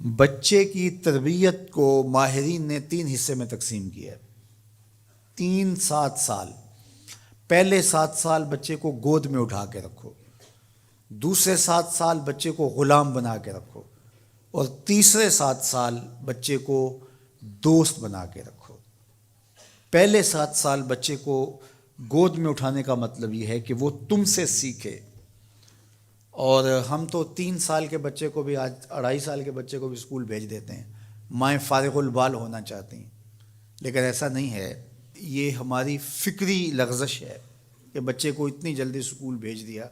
بچے کی تربیت کو ماہرین نے 3 حصے میں تقسیم کیا ہے۔ 7 سال۔ پہلے 7 سال بچے کو گود میں اٹھا کے رکھو، دوسرے 7 سال بچے کو غلام بنا کے رکھو، اور تیسرے 7 سال بچے کو دوست بنا کے رکھو۔ پہلے 7 سال بچے کو گود میں اٹھانے کا مطلب یہ ہے کہ وہ تم سے سیکھے، اور ہم تو 3 سال کے بچے کو بھی، آج 2.5 سال کے بچے کو بھی اسکول بھیج دیتے ہیں، مائیں فارغ البال ہونا چاہتی ہیں، لیکن ایسا نہیں ہے۔ یہ ہماری فکری لغزش ہے کہ بچے کو اتنی جلدی اسکول بھیج دیا،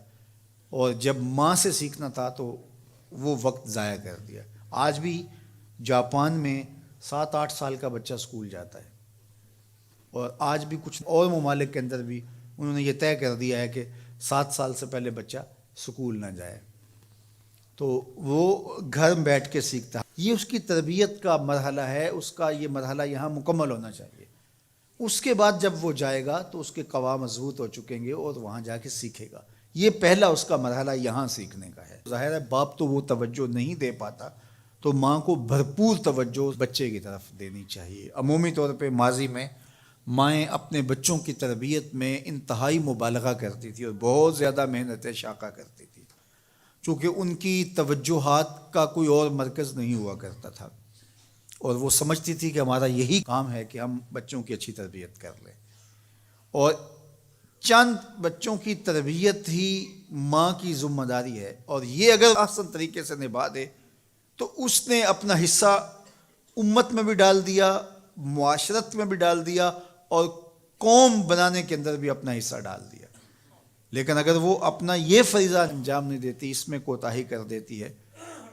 اور جب ماں سے سیکھنا تھا تو وہ وقت ضائع کر دیا۔ آج بھی جاپان میں 7-8 سال کا بچہ اسکول جاتا ہے، اور آج بھی کچھ اور ممالک کے اندر بھی انہوں نے یہ طے کر دیا ہے کہ 7 سال سے پہلے بچہ اسکول نہ جائے، تو وہ گھر میں بیٹھ کے سیکھتا ہے۔ یہ اس کی تربیت کا مرحلہ ہے، اس کا یہ مرحلہ یہاں مکمل ہونا چاہیے۔ اس کے بعد جب وہ جائے گا تو اس کے قواعد مضبوط ہو چکیں گے اور وہاں جا کے سیکھے گا۔ یہ پہلا اس کا مرحلہ یہاں سیکھنے کا ہے۔ ظاہر ہے باپ تو وہ توجہ نہیں دے پاتا، تو ماں کو بھرپور توجہ بچے کی طرف دینی چاہیے۔ عمومی طور پہ ماضی میں مائیں اپنے بچوں کی تربیت میں انتہائی مبالغہ کرتی تھی اور بہت زیادہ محنت شاقہ کرتی تھی، چونکہ ان کی توجہات کا کوئی اور مرکز نہیں ہوا کرتا تھا، اور وہ سمجھتی تھی کہ ہمارا یہی کام ہے کہ ہم بچوں کی اچھی تربیت کر لیں، اور چند بچوں کی تربیت ہی ماں کی ذمہ داری ہے، اور یہ اگر احسن طریقے سے نبھا دے تو اس نے اپنا حصہ امت میں بھی ڈال دیا، معاشرت میں بھی ڈال دیا، اور قوم بنانے کے اندر بھی اپنا حصہ ڈال دیا۔ لیکن اگر وہ اپنا یہ فریضہ انجام نہیں دیتی، اس میں کوتاہی کر دیتی ہے،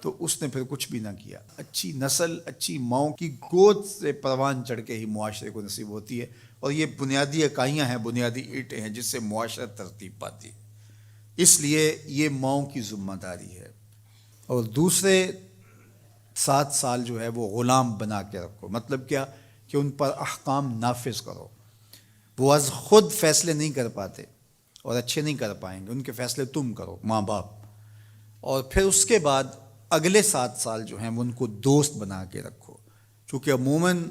تو اس نے پھر کچھ بھی نہ کیا۔ اچھی نسل اچھی ماؤں کی گود سے پروان چڑھ کے ہی معاشرے کو نصیب ہوتی ہے، اور یہ بنیادی اکائیاں ہیں، بنیادی اینٹیں ہیں جس سے معاشرت ترتیب پاتی ہے۔ اس لیے یہ ماؤں کی ذمہ داری ہے۔ اور دوسرے 7 سال جو ہے وہ غلام بنا کے رکھو، مطلب کیا کہ ان پر احکام نافذ کرو۔ وہ از خود فیصلے نہیں کر پاتے اور اچھے نہیں کر پائیں گے، ان کے فیصلے تم کرو، ماں باپ۔ اور پھر اس کے بعد اگلے 7 سال جو ہیں وہ ان کو دوست بنا کے رکھو، چونکہ عموماً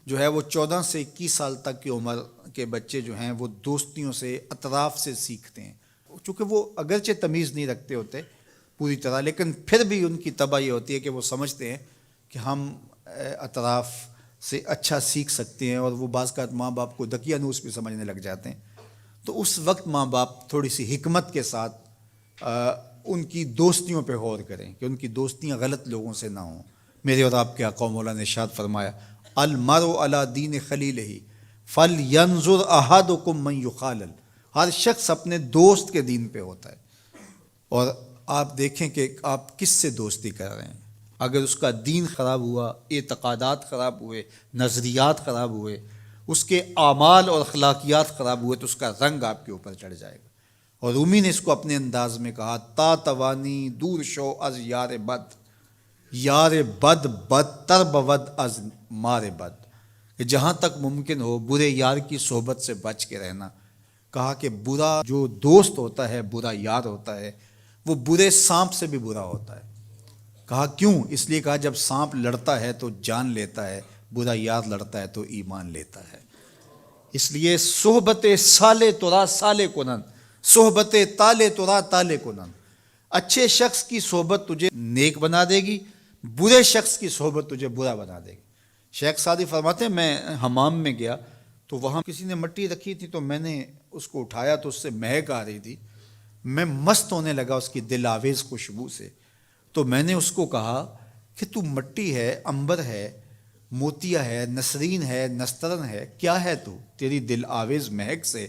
جو ہے وہ 14 سے 21 سال تک کی عمر کے بچے جو ہیں وہ دوستیوں سے، اطراف سے سیکھتے ہیں، چونکہ وہ اگرچہ تمیز نہیں رکھتے ہوتے پوری طرح، لیکن پھر بھی ان کی طبع یہ ہوتی ہے کہ وہ سمجھتے ہیں کہ ہم اطراف سے اچھا سیکھ سکتے ہیں، اور وہ بعض کا ماں باپ کو دقیانوس بھی سمجھنے لگ جاتے ہیں۔ تو اس وقت ماں باپ تھوڑی سی حکمت کے ساتھ ان کی دوستیوں پہ غور کریں کہ ان کی دوستیاں غلط لوگوں سے نہ ہوں۔ میرے اور آپ کے آقا مولا نے ارشاد فرمایا، المرء علی دین خلیلہ فلینظر احدکم من یخالل۔ ہر شخص اپنے دوست کے دین پہ ہوتا ہے، اور آپ دیکھیں کہ آپ کس سے دوستی کر رہے ہیں۔ اگر اس کا دین خراب ہوا، اعتقادات خراب ہوئے، نظریات خراب ہوئے، اس کے اعمال اور اخلاقیات خراب ہوئے، تو اس کا رنگ آپ کے اوپر چڑھ جائے گا۔ اور رومی نے اس کو اپنے انداز میں کہا، تا توانی دور شو از یار بد، یار بد بدتر بود از مار بد، کہ جہاں تک ممکن ہو برے یار کی صحبت سے بچ کے رہنا۔ کہا کہ برا جو دوست ہوتا ہے، برا یار ہوتا ہے، وہ برے سانپ سے بھی برا ہوتا ہے۔ کہا کیوں؟ اس لیے کہا جب سانپ لڑتا ہے تو جان لیتا ہے، برا یار لڑتا ہے تو ایمان لیتا ہے۔ اس لیے صحبت سالے ترا سالے کنن، صحبت تالے ترا تالے کنن۔ اچھے شخص کی صحبت تجھے نیک بنا دے گی، برے شخص کی صحبت تجھے برا بنا دے گی۔ شیخ سعدی فرماتے ہیں، میں حمام میں گیا تو وہاں کسی نے مٹی رکھی تھی، تو میں نے اس کو اٹھایا تو اس سے مہک آ رہی تھی، میں مست ہونے لگا اس کی دل آویز خوشبو سے۔ تو میں نے اس کو کہا کہ تو مٹی ہے، عنبر ہے، موتیا ہے، نسرین ہے، نسترن ہے، کیا ہے تو؟ تیری دل آویز مہک سے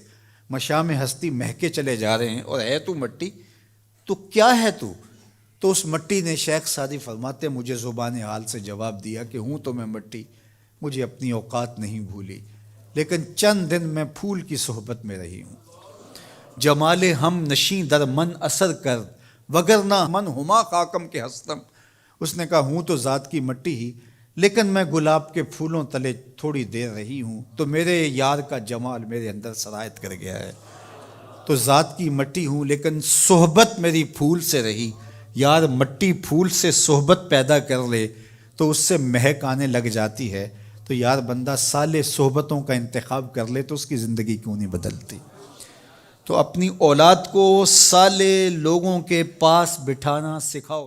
مشام ہستی مہکے چلے جا رہے ہیں، اور ہے تو مٹی، تو کیا ہے تو؟ تو اس مٹی نے، شیخ سعدی فرماتے، مجھے زبان حال سے جواب دیا کہ ہوں تو میں مٹی، مجھے اپنی اوقات نہیں بھولی، لیکن چند دن میں پھول کی صحبت میں رہی ہوں۔ جمال ہم نشیں در من اثر کر، وگرنہ من ہما خاکم کے ہستم۔ اس نے کہا ہوں تو ذات کی مٹی ہی، لیکن میں گلاب کے پھولوں تلے تھوڑی دیر رہی ہوں تو میرے یار کا جمال میرے اندر سرایت کر گیا ہے۔ تو ذات کی مٹی ہوں لیکن صحبت میری پھول سے رہی۔ یار مٹی پھول سے صحبت پیدا کر لے تو اس سے مہک آنے لگ جاتی ہے، تو یار بندہ صالح صحبتوں کا انتخاب کر لے تو اس کی زندگی کیوں نہیں بدلتی؟ تو اپنی اولاد کو صالح لوگوں کے پاس بٹھانا سکھاؤ۔